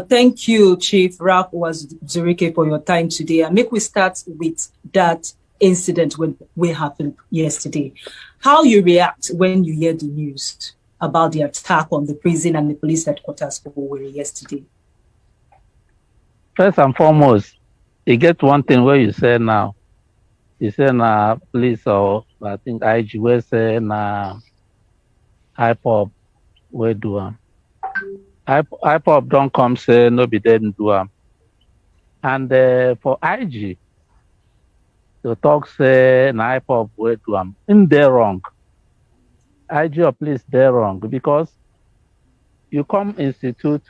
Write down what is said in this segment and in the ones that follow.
thank you, Chief Ralph Uwazuruike, for your time today. And make we start with that incident when we happened yesterday. How you react when you hear the news about the attack on the prison and the police headquarters for Owerri yesterday? First and foremost, you get one thing where you say now. You say na police or I think IG will say na IPOB will do am. IPOB don't come say no be didn't do am. And for IG to talk say na IPOB will do am, in there wrong. IG or police they're wrong because you come institute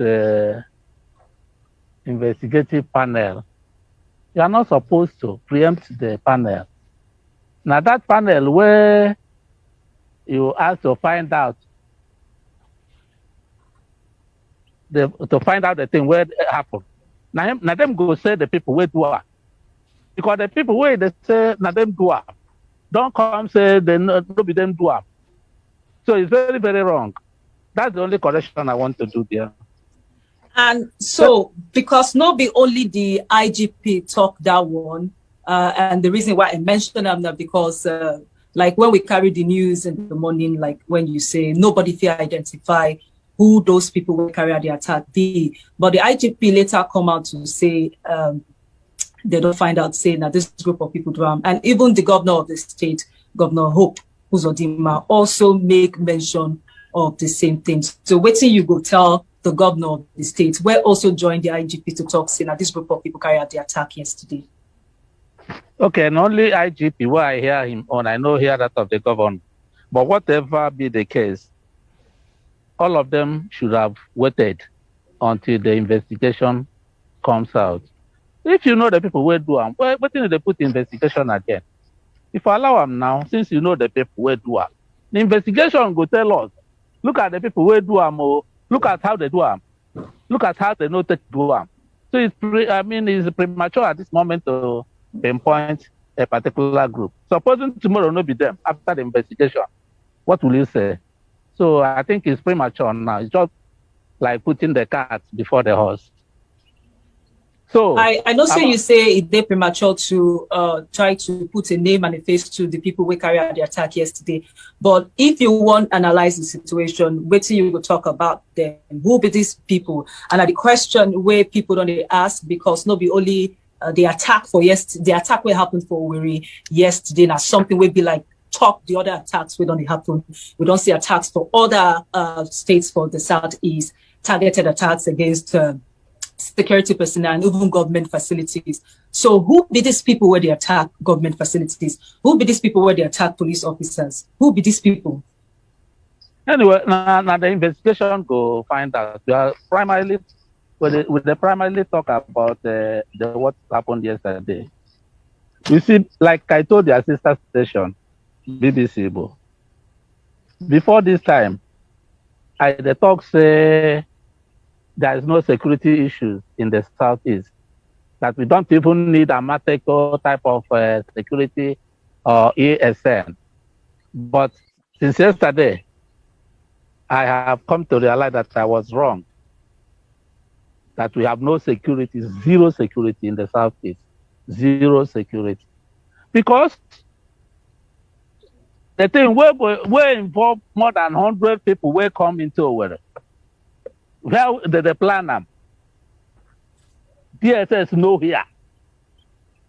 investigative panel. You are not supposed to preempt the panel. Now that panel where you ask to find out the thing where it happened. Now them go say the people where do it. Because the people where they say now them do it. Don't come say they no be them do it. So it's very, very wrong. That's the only correction I want to do there. And so, because not be only the IGP talk that one, and the reason why I mentioned them that because, like when we carry the news in the morning, like when you say nobody fear identify who those people will carry out the attack be, but the IGP later come out to say they don't find out saying that this group of people do harm, and even the governor of the state, Governor Hope Uzodinma, also make mention of the same things. So waiting you go tell the governor of the state, we also joined the IGP to talk, saying that this group of people carried out the attack yesterday. Okay, and only IGP, where I hear him on, I know hear that of the governor. But whatever be the case, all of them should have waited until the investigation comes out. If you know the people will do them, well, what did they put the investigation again? If I allow them now, since you know the people will do them, the investigation will tell us, look at the people will do them, or look at how they do them. Look at how they know to do them. So it's it's premature at this moment to pinpoint a particular group. Supposing tomorrow no be them after the investigation, what will you say? So I think it's premature now. It's just like putting the cart before the horse. So I know you say it's premature to try to put a name and a face to the people who carried out the attack yesterday. But if you want to analyze the situation, wait till you will talk about them. Who be these people? And the question where people don't ask, because not be only the attack for yesterday, the attack will happen for Owerri yesterday, and something will be like top the other attacks we don't happen. We don't see attacks for other states for the southeast, targeted attacks against security personnel and even government facilities. So who be these people where they attack government facilities? Who be these people where they attack police officers? Who be these people? Anyway, now the investigation go find out. We are primarily primarily talk about the what happened yesterday. You see, like I told the sister station, BBC, before this time, the talk say there is no security issues in the southeast, that we don't even need a medical type of security or ESN. But since yesterday, I have come to realize that I was wrong, that we have no security, zero security in the southeast, zero security. Because the thing we involve more than 100 people will come into Owerri. Well, the plan them. DSS no here.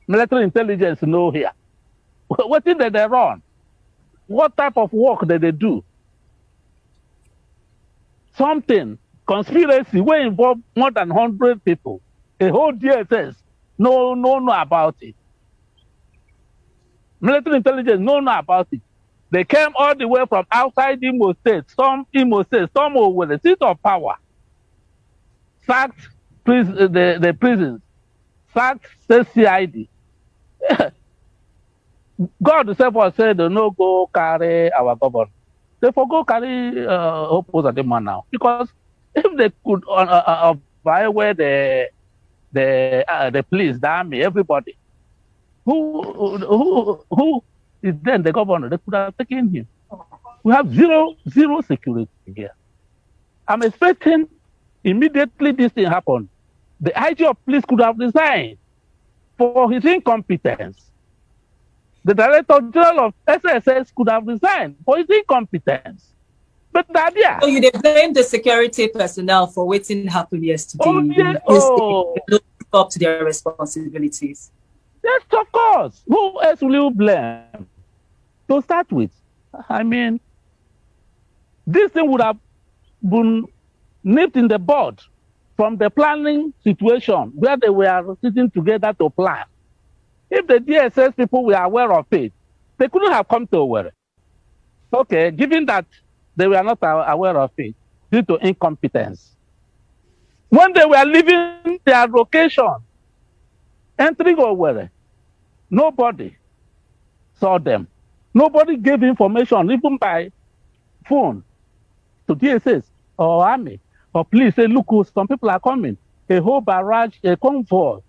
Military intelligence no here. What did they run? What type of work did they do? Something, conspiracy, we involve more than 100 people. A whole DSS no about it. Military intelligence no about it. They came all the way from outside Imo State, some with the seat of power. Sacked the prisons, sacked the CID. God himself was said, no go carry our government. They forgo carry oppose at them now. Because if they could buy where the police, the army, everybody, who is then the governor, they could have taken him. We have zero security here. I'm expecting Immediately this thing happened, the IG of police could have resigned for his incompetence. The Director General of SSS could have resigned for his incompetence. But the idea. So you blame the security personnel for what happened yesterday. Oh, yeah. Oh. They don't live up to their responsibilities. Yes, of course. Who else will you blame? To start with, I mean, this thing would have been nipped in the bud from the planning situation where they were sitting together to plan. If the DSS people were aware of it, they couldn't have come to Owerri. Okay, given that they were not aware of it due to incompetence. When they were leaving their location, entering Owerri, nobody saw them. Nobody gave information, even by phone, to DSS or army or police. Say, look, some people are coming. A whole barrage, a convoy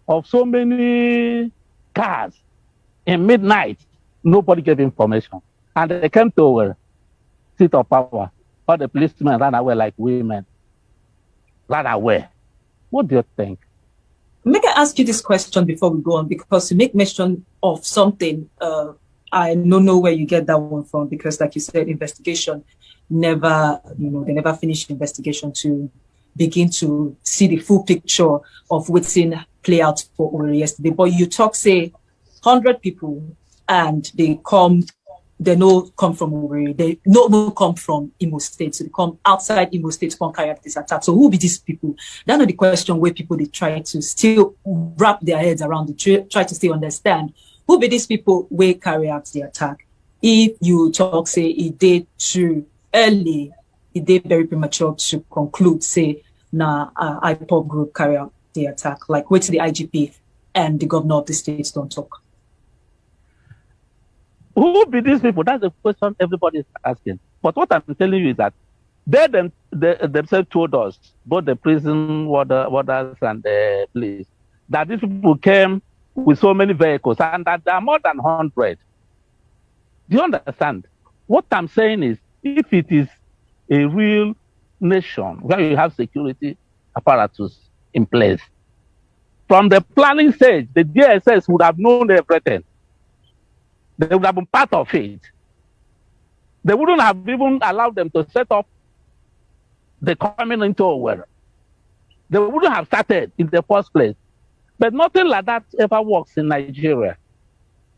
of so many cars in midnight. Nobody gave information. And they came to a seat of power. All the policemen ran away like women. Ran away. What do you think? May I ask you this question before we go on? Because you make mention of something, I don't know where you get that one from, because like you said, investigation never, they never finished investigation to begin to see the full picture of what's in play out for Owerri yesterday. But you talk, say, 100 people, and they no come from Owerri, they no come from Imo State, so they come outside Imo State to come carry out this attack. So who be these people? That's not the question where people, they try to still wrap their heads around it, try to still understand. Who be these people will carry out the attack? If you talk, say, it did too early, it did very premature to conclude, say, IPOB group carry out the attack, like wait till the IGP and the governor of the states don't talk. Who be these people? That's the question everybody is asking. But what I'm telling you is that they themselves told us, both the prison warders and the police, that these people came with so many vehicles and that there are more than 100. Do you understand? What I'm saying is, if it is a real nation where you have security apparatus in place, from the planning stage, the DSS would have known everything. They would have been part of it. They wouldn't have even allowed them to set up the coming into Owerri. They wouldn't have started in the first place. But nothing like that ever works in Nigeria.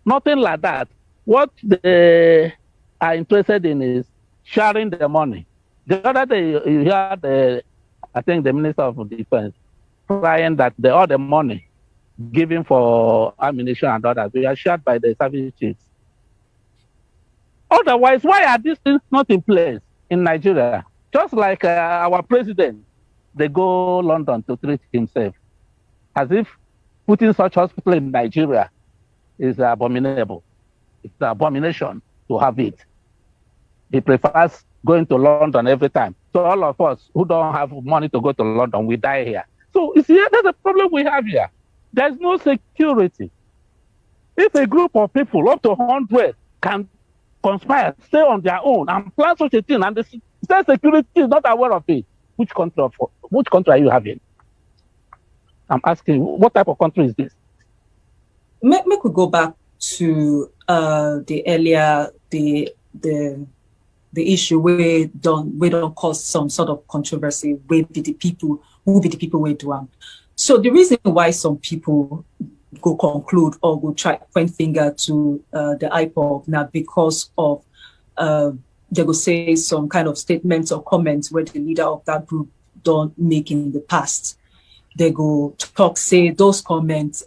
Nothing like that. What they are interested in is sharing the money. The other day, you heard, I think, the Minister of Defense crying that all the money given for ammunition and others we are shared by the service chiefs. Otherwise, why are these things not in place in Nigeria? Just like our president, they go London to treat himself, as if putting such hospital in Nigeria is abominable. It's an abomination to have it. He prefers going to London every time. So all of us who don't have money to go to London, we die here. So you see, that's the problem we have here. There's no security. If a group of people, up to 100, can conspire, stay on their own, and plan such a thing, and the state security is not aware of it, which country are you having? I'm asking, what type of country is this? Make we go back to the earlier the issue where don't cause some sort of controversy. Who be the people where do. So the reason why some people go conclude or go try point finger to the IPOB now because of they go say some kind of statements or comments where the leader of that group don't make in the past. They go talk, say those comments,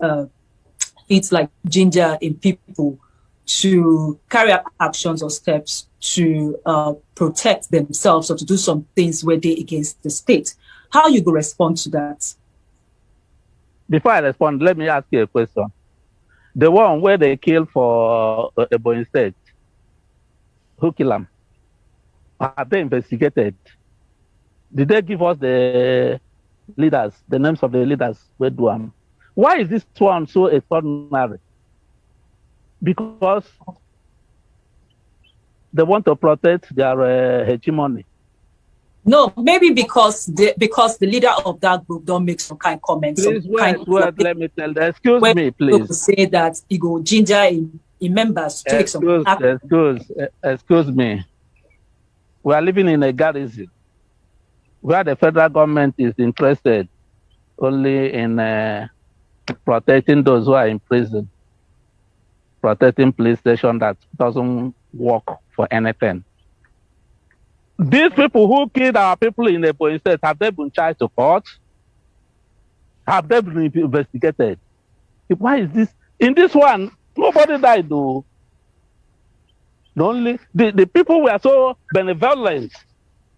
it's like ginger in people to carry out actions or steps to protect themselves or to do some things where they against the state. How you go respond to that? Before I respond, let me ask you a question. The one where they killed for Ebonyi State, who killed them? Have they investigated? Did they give us the leaders, the names of the leaders? Where do them? Why is this one so extraordinary? Because they want to protect their hegemony. No, maybe because the leader of that group don't make some kind of comments. Please wait, let me tell them. Excuse me, please. Say that he go ginger in members to take some action. Excuse me. We are living in a garrison where the federal government is interested only in protecting those who are in prison, protecting police station that doesn't work for anything. These people who killed our people in the police state, have they been charged to court? Have they been investigated? Why is this? In this one, nobody died though. The people were so benevolent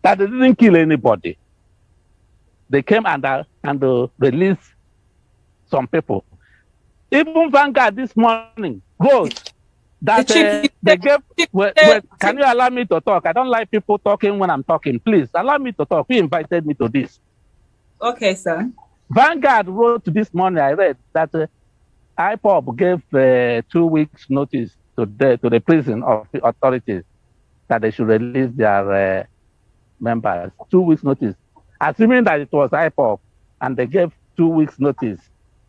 that they didn't kill anybody. They came and released some people. Even Vanguard this morning wrote that they gave. Wait, can you allow me to talk? I don't like people talking when I'm talking. Please allow me to talk. Who invited me to this? Okay, sir. Vanguard wrote this morning. I read that IPOB gave 2 weeks notice to the prison of the authorities that they should release their members. 2 weeks notice, assuming that it was IPOB and they gave 2 weeks notice.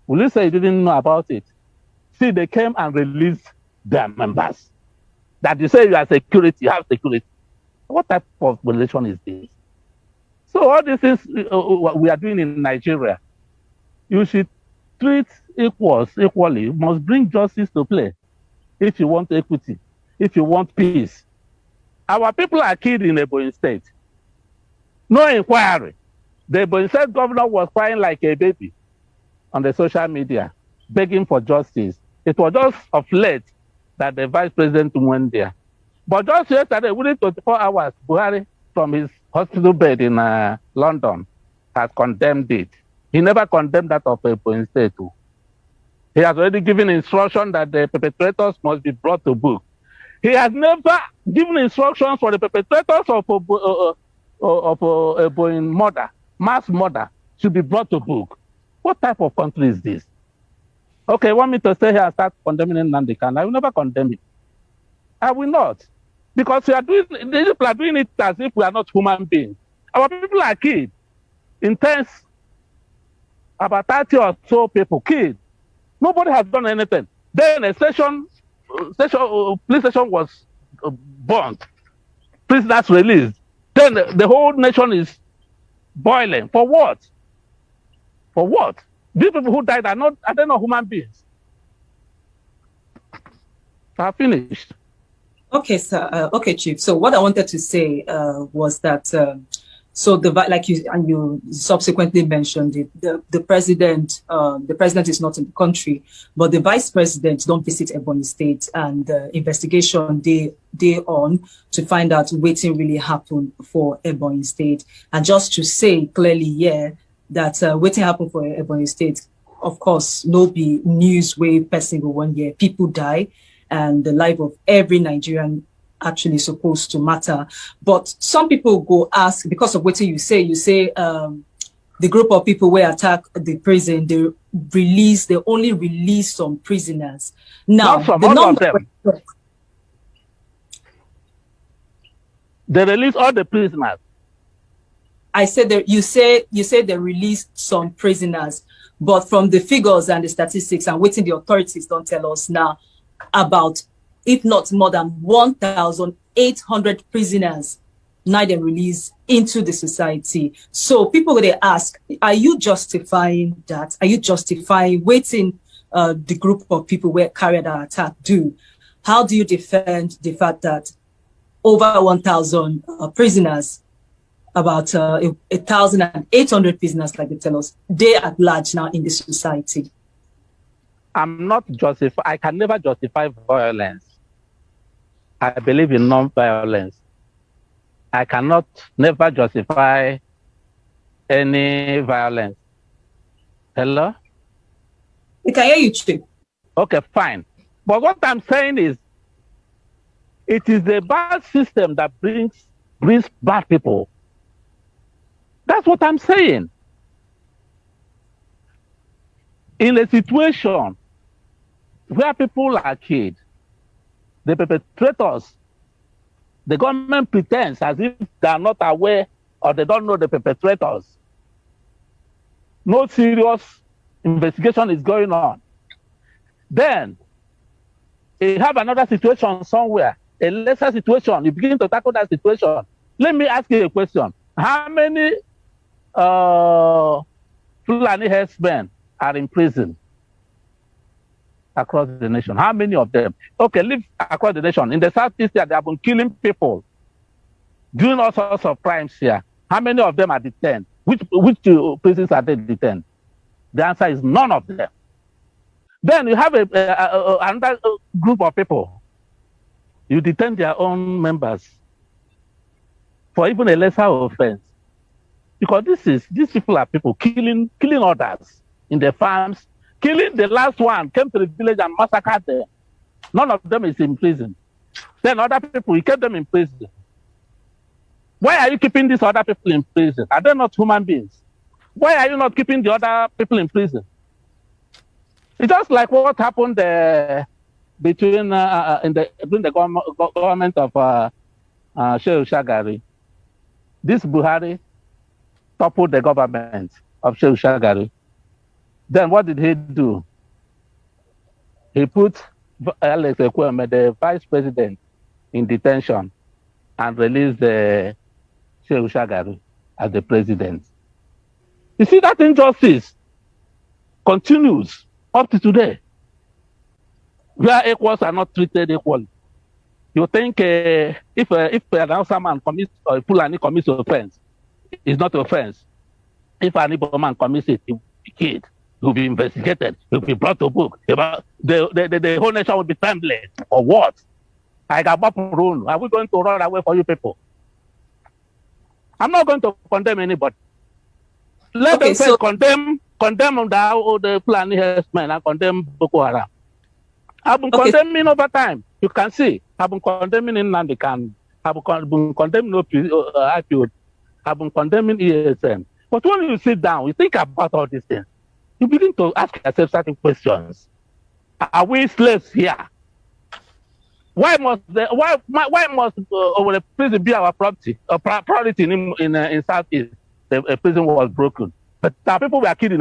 Will you say you didn't know about it? See, they came and released their members. That you say you are security, you have security. What type of relation is this? So all these things we are doing in Nigeria, you should treat equals equally. You must bring justice to play if you want equity, if you want peace. Our people are killed in Ebonyi State. No inquiry. The Ebonyi State governor was crying like a baby on the social media, begging for justice. It was just of late that the vice president went there. But just yesterday, within 24 hours, Buhari, from his hospital bed in London, has condemned it. He never condemned that of Ebonyi State too. He has already given instruction that the perpetrators must be brought to book. He has never given instructions for the perpetrators of Ebonyi murder, mass murder, should be brought to book. What type of country is this? Okay, want me to stay here and start condemning Nnamdi Kanu? I will never condemn it. I will not. Because these people are doing it as if we are not human beings. Our people are killed. Intense. About 30 or so people killed. Nobody has done anything. Then a police station was burned. Prisoners released. Then the whole nation is boiling. For what? For what? These people who died are not human beings. I have finished. Okay, sir. Okay, Chief. So what I wanted to say was that so like you subsequently mentioned it, the president is not in the country, but the vice president don't visit Ebonyi State, and investigation they on to find out what really happened for Ebonyi State. And just to say clearly, yeah, that what happened for Ebonyi State, of course, no be news way per single 1 year. People die, and the life of every Nigerian actually supposed to matter. But some people go ask, because of what you say the group of people who attack the prison, they only release some prisoners. Now, not from all of them. They release all the prisoners. I said that you say they released some prisoners, but from the figures and the statistics and what the authorities don't tell us now, about, if not more than 1,800 prisoners now they release into the society. So people they ask, are you justifying that? Are you justifying waiting the group of people where carried out attack do? How do you defend the fact that over 1,000 prisoners, about 1,800 prisoners, like they tell us, they at large now in the society? I'm not justify. I can never justify violence. I believe in non-violence. I cannot never justify any violence. Hello? We can hear you, Chief. Okay, fine. But what I'm saying is, it is the bad system that brings bad people. That's what I'm saying. In a situation where people are killed, the perpetrators, the government pretends as if they are not aware or they don't know the perpetrators. No serious investigation is going on. Then you have another situation somewhere, a lesser situation. You begin to tackle that situation. Let me ask you a question. How many Fulani herdsmen are in prison across the nation? How many of them? Okay, live across the nation. In the Southeast, they have been killing people, doing all sorts of crimes here. How many of them are detained? Which prisons are they detained? The answer is none of them. Then you have another group of people. You detain their own members for even a lesser offense. Because these people are people killing others in their farms. Killing the last one, came to the village and massacred them. None of them is in prison. Then other people, you kept them in prison. Why are you keeping these other people in prison? Are they not human beings? Why are you not keeping the other people in prison? It's just like what happened during the government of Shehu Shagari. This Buhari toppled the government of Shehu Shagari. Then what did he do? He put Alex Ekweme, the vice president, in detention and released the Shehu Shagari as the president. You see, that injustice continues up to today, where equals are not treated equally. You think if an Hausa man commits or a Fulani commits offense, it's not offense. If an Igbo man commits it, he will be killed, he will be investigated, he will be brought to book. The whole nation will be trembling. Or what? I got run. Are we going to run away for you people? I'm not going to condemn anybody. Let them first condemn the Fulani herdsmen and condemn Boko Haram. I've been condemning over time. You can see, I've been condemning Nnamdi Kanu. I've been condemning IPO. I've been condemning ESN. But when you sit down, you think about all these things, you begin to ask yourself certain questions. Are we slaves here? Why must the prison be our property? Priority in Southeast, the prison was broken. But our people were killed in